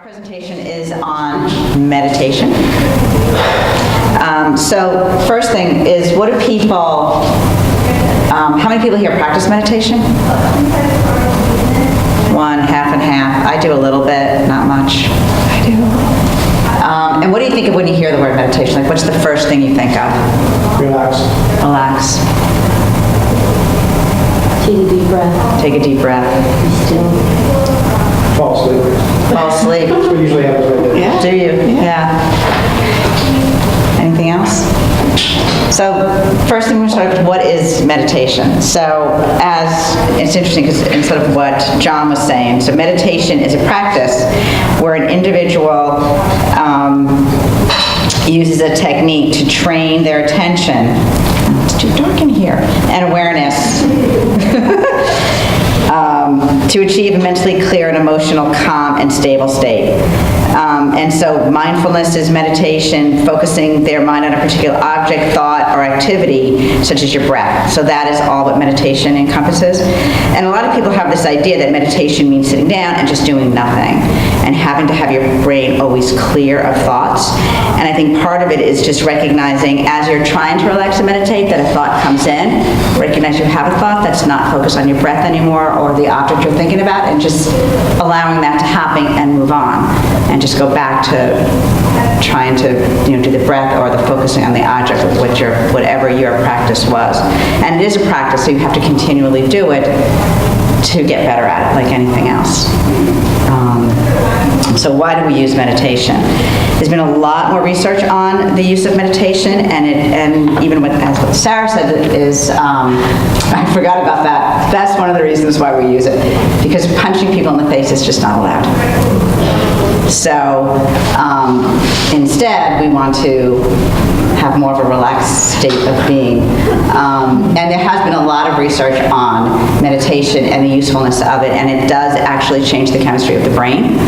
Presentation is on meditation. So first thing is, what do people, how many people here practice meditation? One, half and half. I do a little bit, not much. I do. And what do you think of when you hear the word meditation? Like, what's the first thing you think of? Relax. Relax. Take a deep breath. Take a deep breath. Be still. Fall asleep. Fall asleep. That's what usually happens right there. Do you? Yeah. Anything else? So first thing we're going to start with, what is meditation? So it's interesting because instead of what John was saying, so meditation is a practice where an individual uses a technique to train their attention. It's too dark in here. And awareness. To achieve a mentally clear and emotional calm and stable state. And so mindfulness is meditation, focusing their mind on a particular object, thought, or activity, such as your breath. So that is all what meditation encompasses. And a lot of people have this idea that meditation means sitting down and just doing nothing, and having to have your brain always clear of thoughts. And I think part of it is just recognizing as you're trying to relax and meditate that a thought comes in, recognize you have a thought that's not focused on your breath anymore or the object you're thinking about, and just allowing that to happen and move on, and just go back to trying to do the breath or the focusing on the object of whatever your practice was. And it is a practice, so you have to continually do it to get better at it, like anything else. So why do we use meditation? There's been a lot more research on the use of meditation, and even as what Sarah said is, I forgot about that. That's one of the reasons why we use it, because punching people in the face is just not allowed. So instead, we want to have more of a relaxed state of being. And there has been a lot of research on meditation and the usefulness of it, and it does actually change the chemistry of the brain.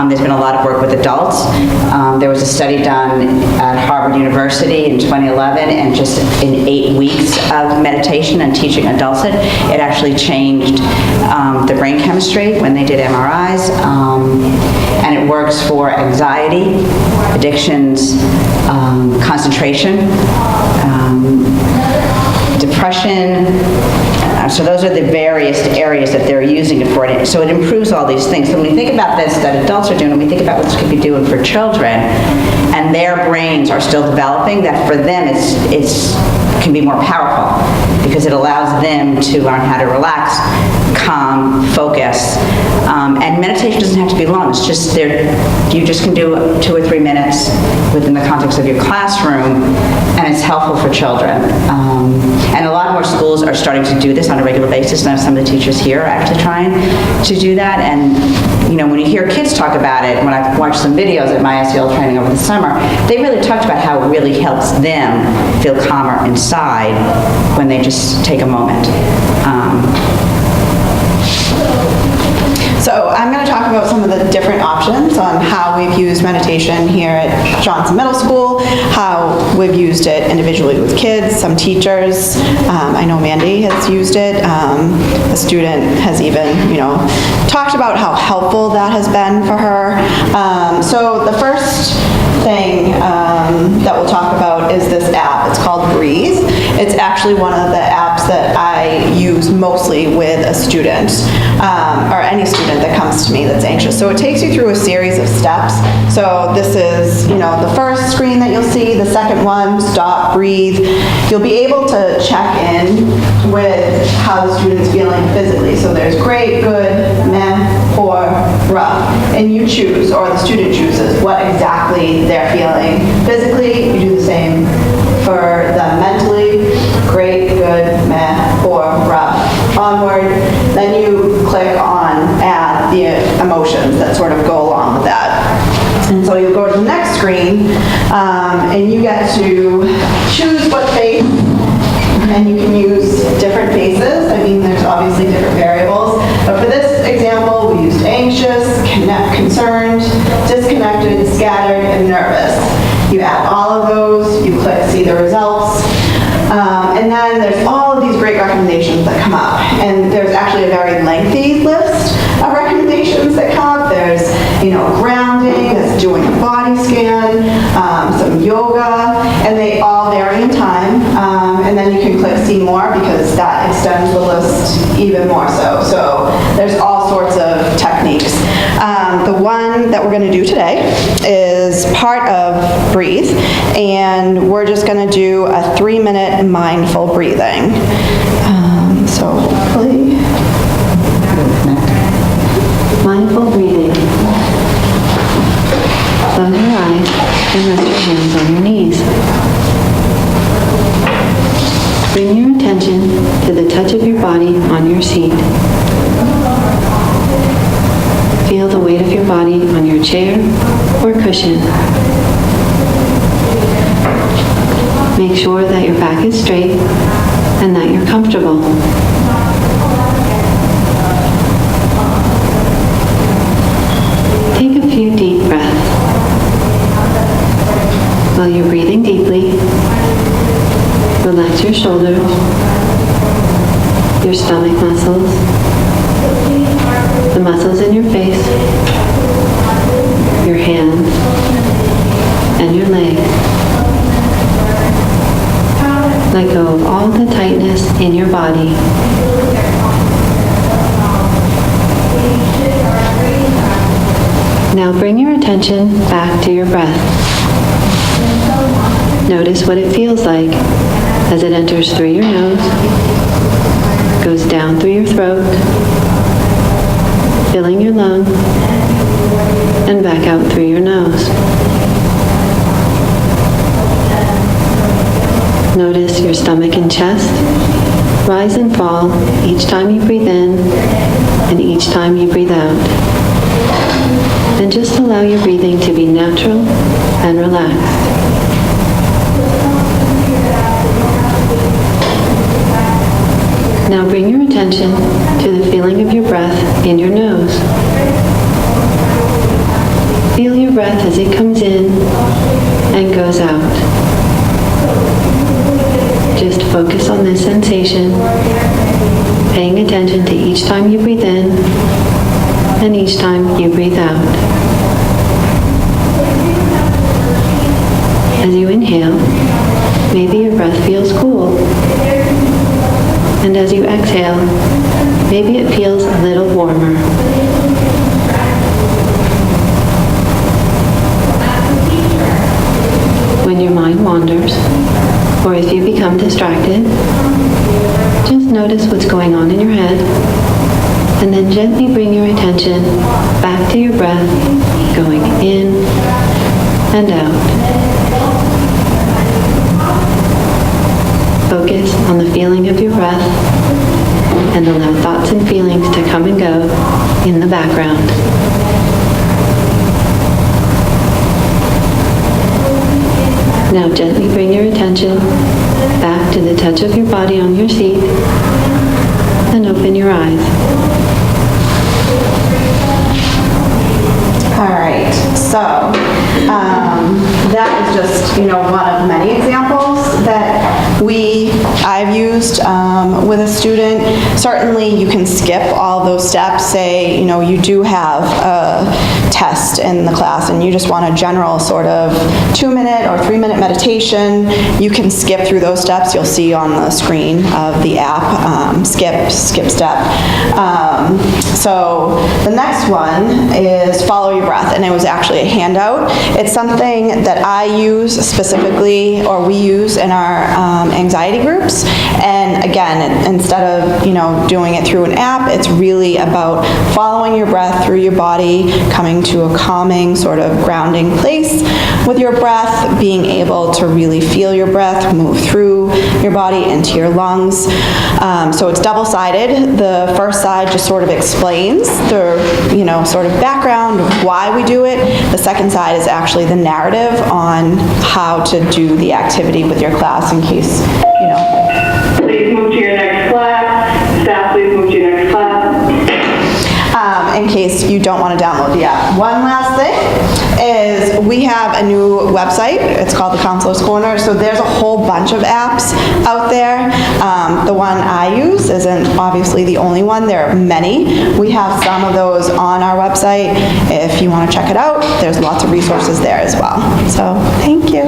There's been a lot of work with adults. There was a study done at Harvard University in 2011, and just in 8 weeks of meditation and teaching adults it actually changed the brain chemistry when they did MRIs. And it works for anxiety, addictions, concentration, depression. So those are the various areas that they're using it for. So it improves all these things. So when we think about this, that adults are doing, and we think about what this could be doing for children, and their brains are still developing, that for them it can be more powerful, because it allows them to learn how to relax, calm, focus. And meditation doesn't have to be long. It's just you just can do 2 or 3 minutes within the context of your classroom, and it's helpful for children. And a lot more schools are starting to do this on a regular basis. Now some of the teachers here are actually trying to do that. And when you hear kids talk about it, when I've watched some videos at my SEL training over the summer, they really talked about how it really helps them feel calmer inside when they just take a moment. So I'm going to talk about some of the different options on how we've used meditation here at Johnson Middle School, how we've used it individually with kids, some teachers. I know Mandy has used it. A student has even, talked about how helpful that has been for her. So the first thing that we'll talk about is this app. It's called Breathe. It's actually one of the apps that I use mostly with a student, or any student that comes to me that's anxious. So it takes you through a series of steps. So this is, the first screen that you'll see, the second one, stop, breathe. You'll be able to check in with how the student's feeling physically. So there's great, good, meh, or rough. And you choose, or the student chooses, what exactly they're feeling. Physically, you do the same for them mentally, great, good, meh, or rough. Onward, then you click on add the emotions that sort of go along with that. And so you'll go to the next screen, and you get to choose what face, and you can use different faces. There's obviously different variables, but for this example, we used anxious, concerned, disconnected, scattered, and nervous. You add all of those, you click see the results, and then there's all of these great recommendations that come up. And there's actually a very lengthy list of recommendations that come up. There's, grounding, The one that we're going to do today is part of Breathe, and we're just going to do a 3-minute mindful breathing. So hopefully, Mindful breathing. Close your eyes and rest your hands on your knees. Bring your attention to the touch of your body on your seat. Feel the weight of your body on your chair or cushion. Make sure that your back is straight and that you're comfortable. Take a few deep breaths. While you're breathing deeply, relax your shoulders, your stomach muscles, the muscles in your face, your hands, and your legs. Let go of all the tightness in your body. Now bring your attention back to your breath. Notice what it feels like as it enters through your nose, goes down through your throat, filling your lungs, and back out through your nose. Notice your stomach and chest rise and fall each time you breathe in and each time you breathe out. And just allow your breathing to be natural and relaxed. Now bring your attention to the feeling of your breath in your nose. Feel your breath as it comes in and goes out. Just focus on this sensation, paying attention to each time you breathe in and each time you breathe out. As you inhale, maybe your breath feels cool. And as you exhale, maybe it feels a little warmer. When your mind wanders, or if you become distracted, just notice what's going on in your head, and then gently bring your attention back to your breath, going in and out. Focus on the feeling of your breath and allow thoughts and feelings to come and go in the background. Now gently bring your attention back to the touch of your body on your seat and open your eyes. all right, so that is just, one of many examples that I've used with a student. Certainly, you can skip all those steps. Say, you do have a test in the class and you just want a general sort of 2-minute or 3-minute meditation. You can skip through those steps. You'll see on the screen of the app, skip step. So the next one is follow your breath, and it was actually a handout. It's something that I use specifically, or we use in our anxiety groups. And again, instead of, doing it through an app, it's really about following your breath through your body, coming to a calming, sort of grounding place with your breath, being able to really feel your breath move through your body into your lungs. So it's double-sided. The first side just sort of explains the, sort of background of why we do it. The second side is actually the narrative on how to do the activity with your class in case, Please move to your next class. Staff, please move to your next class. in case you don't want to download the app. One last thing is we have a new website. It's called the Counselor's Corner. So there's a whole bunch of apps out there. The one I use isn't obviously the only one. There are many. We have some of those on our website. If you want to check it out, there's lots of resources there as well. So thank you.